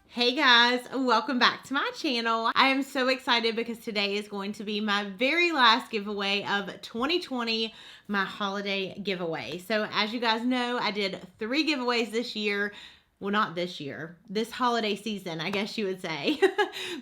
Hey guys, welcome back to my channel. I am so excited because today is going to be my very last giveaway of 2020, my holiday giveaway. So as you guys know, I did 3 giveaways this year. Well, not this year, this holiday season, I guess you would say.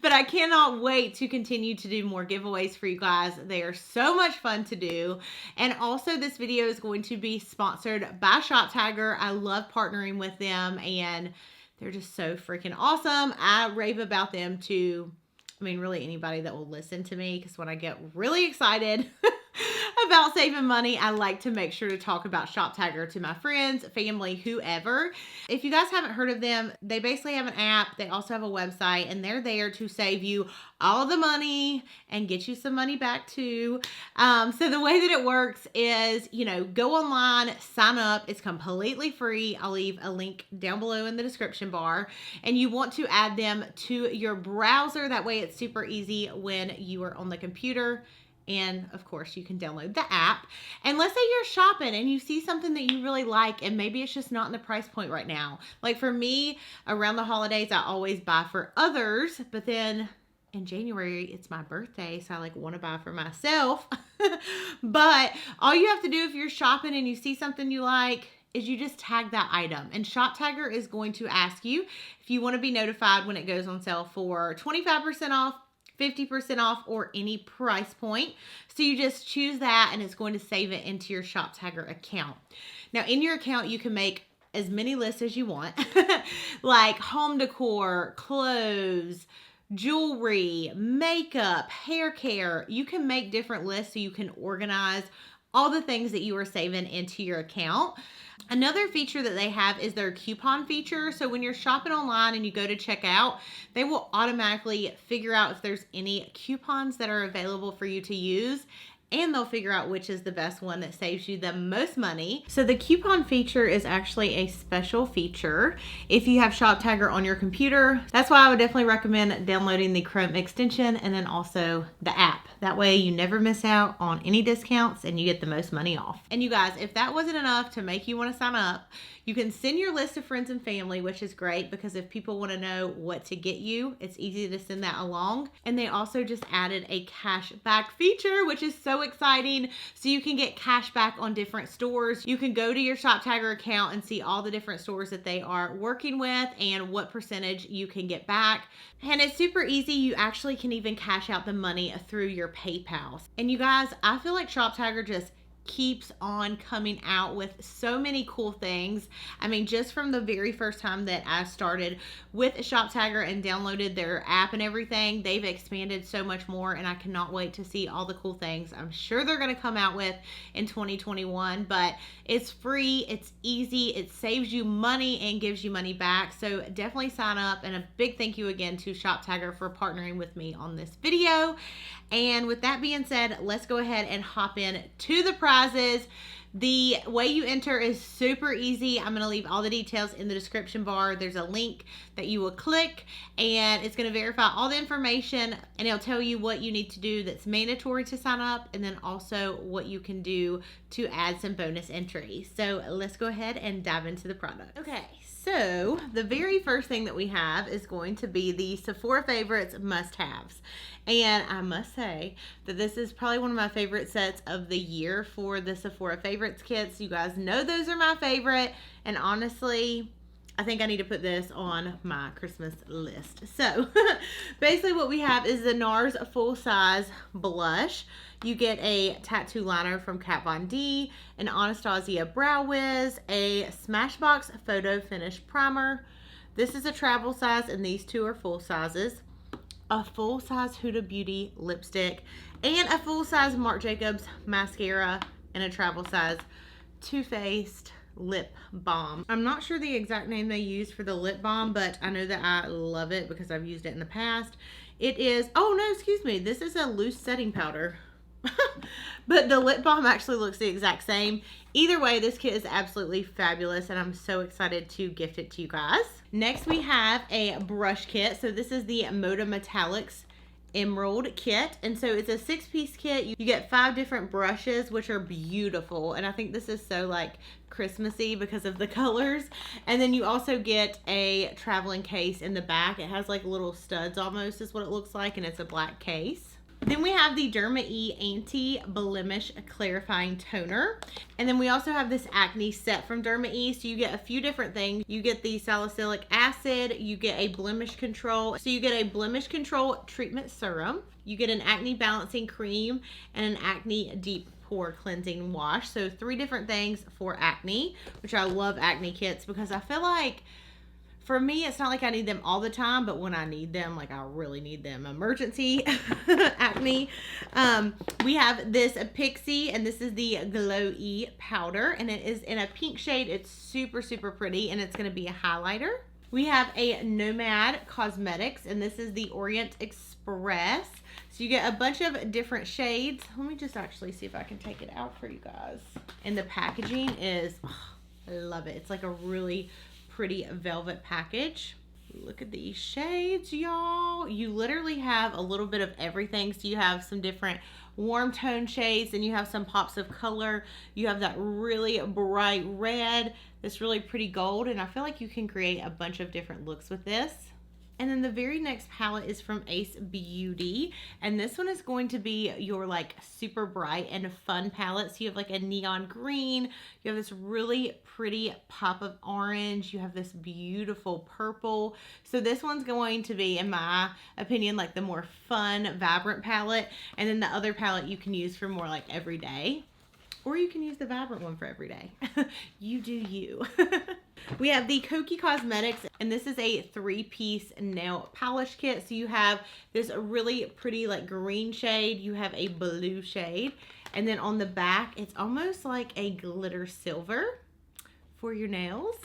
But I cannot wait to continue to do more giveaways for you guys. They are so much fun to do. And also this video is going to be sponsored by ShopTagger. I love partnering with them and they're just so freaking awesome. I rave about them to, really anybody that will listen to me, because when I get really excited about saving money, I like to make sure to talk about ShopTagger to my friends, family, whoever. If you guys haven't heard of them, they basically have an app. They also have a website, and they're there to save you all the money and get you some money back too. So the way that it works is, go online, sign up. It's completely free. I'll leave a link down below in the description bar. And you want to add them to your browser. That way it's super easy when you are on the computer. And of course you can download the app. And let's say you're shopping and you see something that you really like and maybe it's just not in the price point right now. Like for me, around the holidays, I always buy for others, but then in January, it's my birthday, so I want to buy for myself. But all you have to do if you're shopping and you see something you like is you just tag that item. And ShopTagger is going to ask you if you want to be notified when it goes on sale for 25% off, 50% off, or any price point. So you just choose that and it's going to save it into your ShopTagger account. Now in your account, you can make as many lists as you want, like home decor, clothes, jewelry, makeup, hair care. You can make different lists so you can organize all the things that you are saving into your account. Another feature that they have is their coupon feature. So when you're shopping online and you go to check out, they will automatically figure out if there's any coupons that are available for you to use, and they'll figure out which is the best one that saves you the most money. So the coupon feature is actually a special feature if you have ShopTagger on your computer. That's why I would definitely recommend downloading the Chrome extension and then also the app. That way you never miss out on any discounts and you get the most money off. And you guys, if that wasn't enough to make you want to sign up, you can send your list to friends and family, which is great because if people want to know what to get you, it's easy to send that along. And they also just added a cash back feature, which is so exciting. So you can get cash back on different stores. You can go to your ShopTagger account and see all the different stores that they are working with and what percentage you can get back. And it's super easy. You actually can even cash out the money through your PayPal. And you guys, I feel like ShopTagger just keeps on coming out with so many cool things. Just from the very first time that I started with ShopTagger and downloaded their app and everything, they've expanded so much more, and I cannot wait to see all the cool things I'm sure they're going to come out with in 2021. But it's free, it's easy, it saves you money and gives you money back. So definitely sign up, and a big thank you again to ShopTagger for partnering with me on this video. And with that being said, let's go ahead and hop in to the prizes. The way you enter is super easy. I'm going to leave all the details in the description bar. There's a link that you will click and it's going to verify all the information, and it'll tell you what you need to do that's mandatory to sign up, and then also what you can do to add some bonus entries. So let's go ahead and dive into the product. Okay. So the very first thing that we have is going to be the Sephora Favorites must-haves. And I must say that this is probably one of my favorite sets of the year for the Sephora Favorites kits. You guys know those are my favorite. And honestly, I think I need to put this on my Christmas list. So basically what we have is the NARS full-size blush. You get a tattoo liner from Kat Von D, an Anastasia Brow Wiz, a Smashbox Photo Finish Primer. This is a travel size, and these two are full sizes. A full-size Huda Beauty lipstick, and a full-size Marc Jacobs mascara, and a travel size Too Faced lip balm. I'm not sure the exact name they use for the lip balm, but I know that I love it because I've used it in the past. It is, oh no, excuse me, this is a loose setting powder. But the lip balm actually looks the exact same. Either way, this kit is absolutely fabulous, and I'm so excited to gift it to you guys. Next, we have a brush kit. So this is the Moda Metallics Emerald kit. And so it's a 6-piece kit. You get 5 different brushes, which are beautiful. And I think this is so like Christmassy because of the colors. And then you also get a traveling case in the back. It has like little studs almost is what it looks like. And it's a black case. Then we have the Derma E Anti-Blemish Clarifying Toner. And then we also have this acne set from Derma E. So you get a few different things. You get the salicylic acid, you get a blemish control. So you get a blemish control treatment serum. You get an acne balancing cream and an acne deep pore cleansing wash. So 3 different things for acne, which I love acne kits because I feel like for me, it's not like I need them all the time, but when I need them, like I really need them. Emergency acne. We have this Pixie, and this is the Glow E powder, and it is in a pink shade. It's super, super pretty, and it's going to be a highlighter. We have a Nomad Cosmetics, and this is the Orient Express. So you get a bunch of different shades. Let me just actually see if I can take it out for you guys. And the packaging is, I love it. It's like a really pretty velvet package. Look at these shades, y'all. You literally have a little bit of everything. So you have some different warm tone shades, and you have some pops of color. You have that really bright red, this really pretty gold, and I feel like you can create a bunch of different looks with this. And then the very next palette is from Ace Beauty. And this one is going to be your like super bright and fun palette. So you have like a neon green. You have this really pretty pop of orange. You have this beautiful purple. So this one's going to be, in my opinion, like the more fun, vibrant palette. And then the other palette you can use for more like everyday. Or you can use the vibrant one for every day. You do you. We have the Koki Cosmetics, and this is a 3-piece nail polish kit. So you have this really pretty like green shade. You have a blue shade. And then on the back, it's almost like a glitter silver for your nails.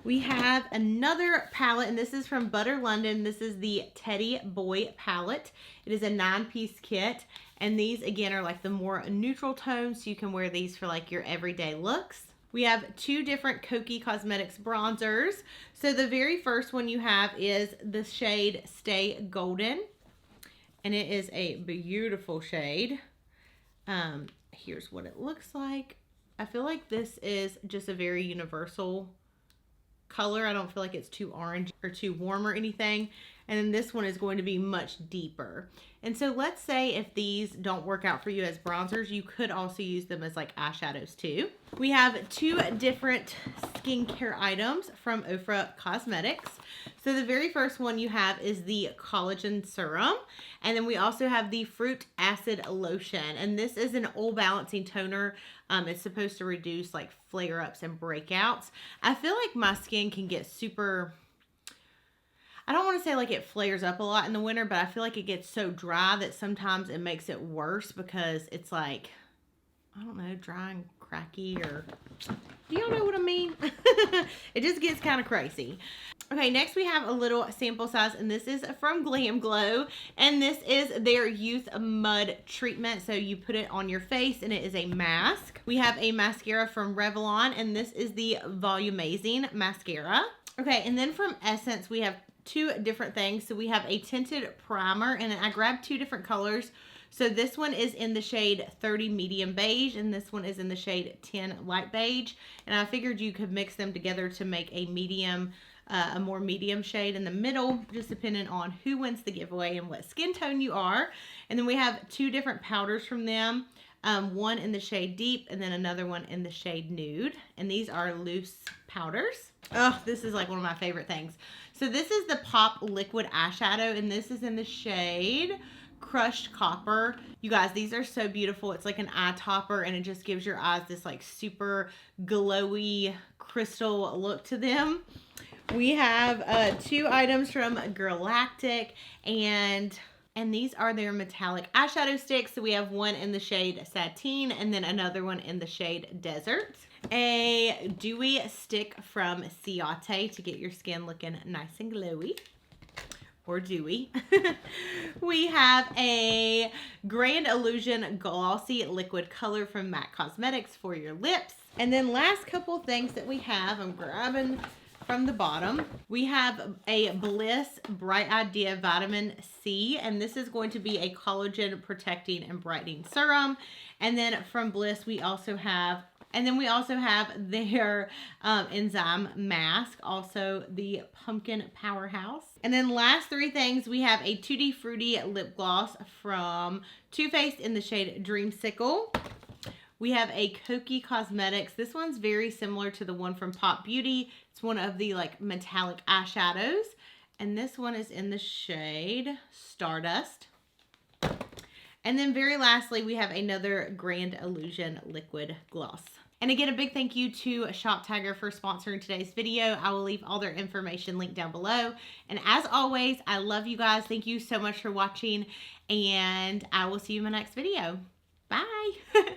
We have another palette, and this is from Butter London. This is the Teddy Boy palette. It is a 9-piece kit, and these again are like the more neutral tones, so you can wear these for like your everyday looks. We have 2 different Koki Cosmetics bronzers. So the very first one you have is the shade Stay Golden, and it is a beautiful shade. Here's what it looks like. I feel like this is just a very universal color. I don't feel like it's too orange or too warm or anything. And then this one is going to be much deeper. And so let's say if these don't work out for you as bronzers, you could also use them as like eyeshadows too. We have 2 different skincare items from Ofra Cosmetics. So the very first one you have is the collagen serum. And then we also have the fruit acid lotion. And this is an oil balancing toner. It's supposed to reduce like flare-ups and breakouts. I feel like my skin can get super, I don't want to say like it flares up a lot in the winter, but I feel like it gets so dry that sometimes it makes it worse because it's like, I don't know, dry and cracky, or do y'all know what I mean? It just gets kind of crazy. Okay, next we have a little sample size, and this is from Glamglow, and this is their youth mud treatment. So you put it on your face, and it is a mask. We have a mascara from Revlon, and this is the Volumizing mascara. Okay, and then from Essence, we have 2 different things. So we have a tinted primer, and I grabbed 2 different colors. So this one is in the shade 30 medium beige, and this one is in the shade 10 light beige. And I figured you could mix them together to make a medium, a more medium shade in the middle, just depending on who wins the giveaway and what skin tone you are. And then we have 2 different powders from them. One in the shade deep, and then another one in the shade nude. And these are loose powders. Oh, this is like one of my favorite things. So this is the Pop Liquid Eyeshadow, and this is in the shade Crushed Copper. You guys, these are so beautiful. It's like an eye topper, and it just gives your eyes this like super glowy crystal look to them. We have 2 items from Galactic, and these are their metallic eyeshadow sticks. So we have one in the shade Sateen, and then another one in the shade Desert. A dewy stick from Ciate to get your skin looking nice and glowy. Or dewy. We have a Grand Illusion Glossy Liquid Color from MAC Cosmetics for your lips. And then last couple things that we have, I'm grabbing from the bottom, we have a Bliss Bright Idea Vitamin C, and this is going to be a collagen protecting and brightening serum. And then from Bliss, we also have their enzyme mask, also the pumpkin powerhouse. And then last three things, we have a Tutti Frutti lip gloss from Too Faced in the shade Dreamsicle. We have a Koki Cosmetics. This one's very similar to the one from Pop Beauty. It's one of the like metallic eyeshadows. And this one is in the shade Stardust. And then very lastly, we have another Grand Illusion liquid gloss. And again, a big thank you to Shop Tiger for sponsoring today's video. I will leave all their information linked down below. And as always, I love you guys. Thank you so much for watching, and I will see you in my next video. Bye.